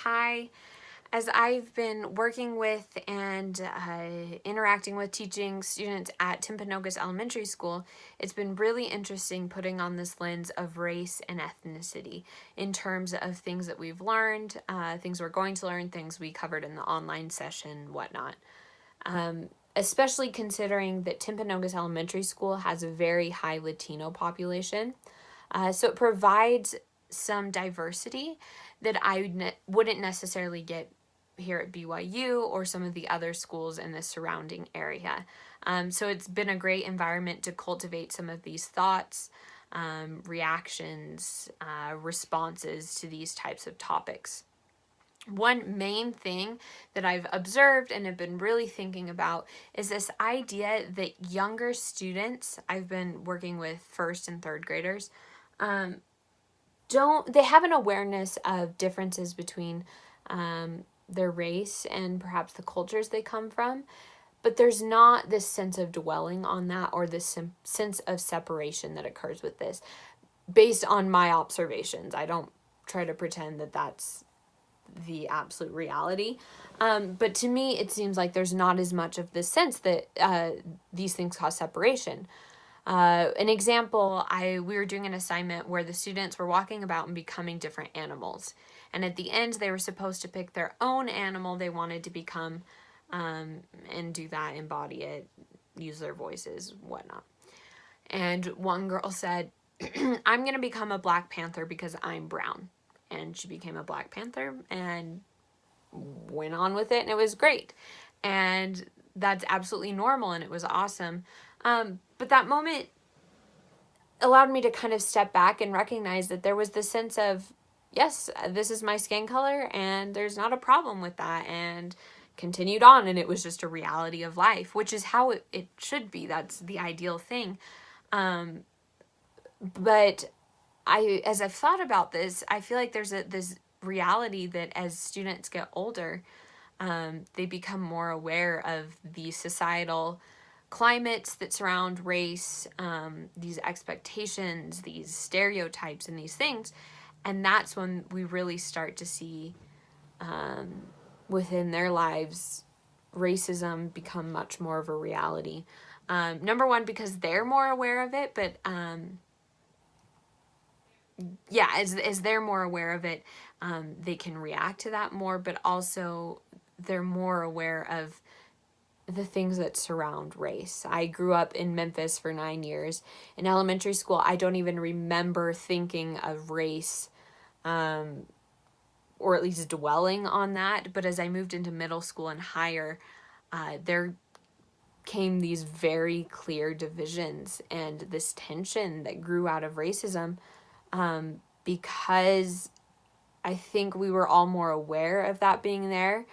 Hi. As I've been working with and interacting with teaching students at Timpanogos Elementary School, it's been really interesting putting on this lens of race and ethnicity in terms of things that we've learned, things we're going to learn, things we covered in the online session, whatnot. Especially considering that Timpanogos Elementary School has a very high Latino population. So it provides some diversity that I wouldn't necessarily get here at BYU or some of the other schools in the surrounding area. So it's been a great environment to cultivate some of these thoughts, reactions, responses to these types of topics. One main thing that I've observed and have been really thinking about is this idea that younger students, I've been working with first and third graders, they have an awareness of differences between their race and perhaps the cultures they come from, but there's not this sense of dwelling on that or this sense of separation that occurs with this based on my observations. I don't try to pretend that that's the absolute reality, but to me it seems like there's not as much of this sense that these things cause separation. An example, we were doing an assignment where the students were walking about and becoming different animals. And at the end, they were supposed to pick their own animal they wanted to become, and do that, embody it, use their voices, whatnot. And one girl said, I'm going to become a Black Panther because I'm brown. And she became a Black Panther and went on with it, and it was great. And that's absolutely normal, and it was awesome. But that moment allowed me to kind of step back and recognize that there was this sense of, yes, this is my skin color, and there's not a problem with that, and continued on, and it was just a reality of life, which is how it should be. That's the ideal thing. But as I've thought about this, I feel like there's this reality that as students get older, they become more aware of the societal climates that surround race, these expectations, these stereotypes, and these things. And that's when we really start to see within their lives racism become much more of a reality. Number one, because they're more aware of it, but as they're more aware of it, they can react to that more, but also they're more aware of the things that surround race. I grew up in Memphis for 9 years. In elementary school, I don't even remember thinking of race, or at least dwelling on that. But as I moved into middle school and higher, there came these very clear divisions and this tension that grew out of racism, because I think we were all more aware of that being there.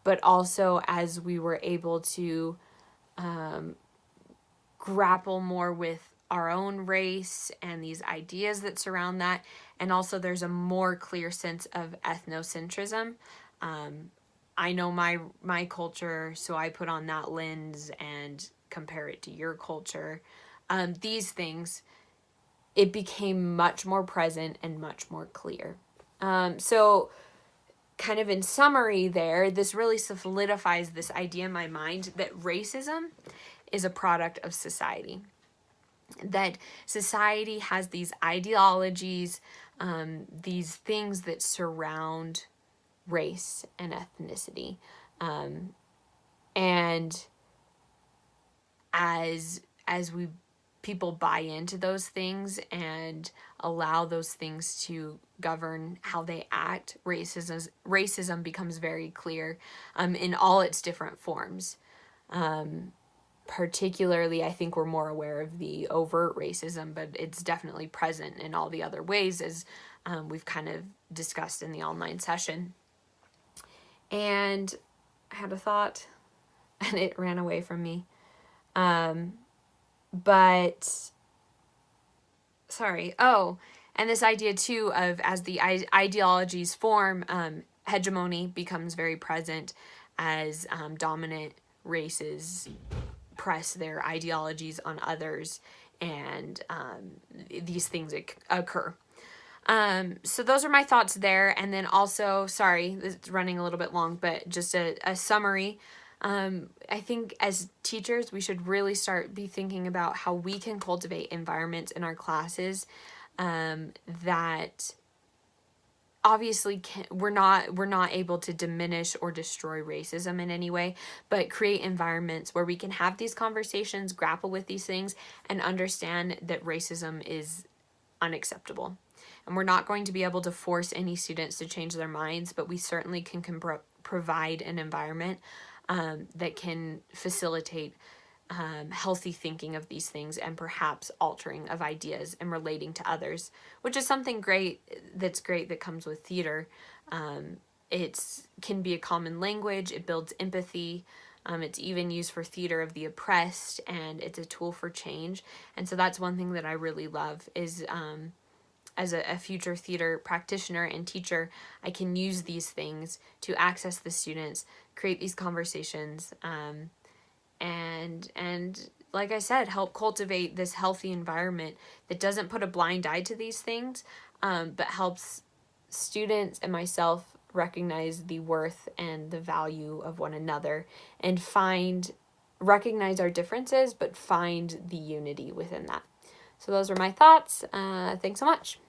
But also as we were able to grapple more with our own race and these ideas that surround that. And also there's a more clear sense of ethnocentrism. I know my culture, so I put on that lens and compare it to your culture. These things, it became much more present and much more clear. So kind of in summary there, this really solidifies this idea in my mind that racism is a product of society. That society has these ideologies, these things that surround race and ethnicity. And as people buy into those things and allow those things to govern how they act, racism becomes very clear in all its different forms. Particularly, I think we're more aware of the overt racism, but it's definitely present in all the other ways, as we've kind of discussed in the online session. And I had a thought, and it ran away from me. But sorry. Oh, and this idea too of as the ideologies form, hegemony becomes very present as dominant races press their ideologies on others, and these things occur. So those are my thoughts there. And then also, sorry, it's running a little bit long, but just a summary. I think as teachers, we should really be thinking about how we can cultivate environments in our classes that obviously we're not able to diminish or destroy racism in any way, but create environments where we can have these conversations, grapple with these things, and understand that racism is unacceptable. And we're not going to be able to force any students to change their minds, but we certainly can provide an environment that can facilitate healthy thinking of these things and perhaps altering of ideas and relating to others, which is something great that comes with theater. It can be a common language. It builds empathy. It's even used for theater of the oppressed, and it's a tool for change. And so that's one thing that I really love is as a future theater practitioner and teacher, I can use these things to access the students, create these conversations, and like I said, help cultivate this healthy environment that doesn't put a blind eye to these things, but helps students and myself recognize the worth and the value of one another and recognize our differences, but find the unity within that. So those are my thoughts. Thanks so much.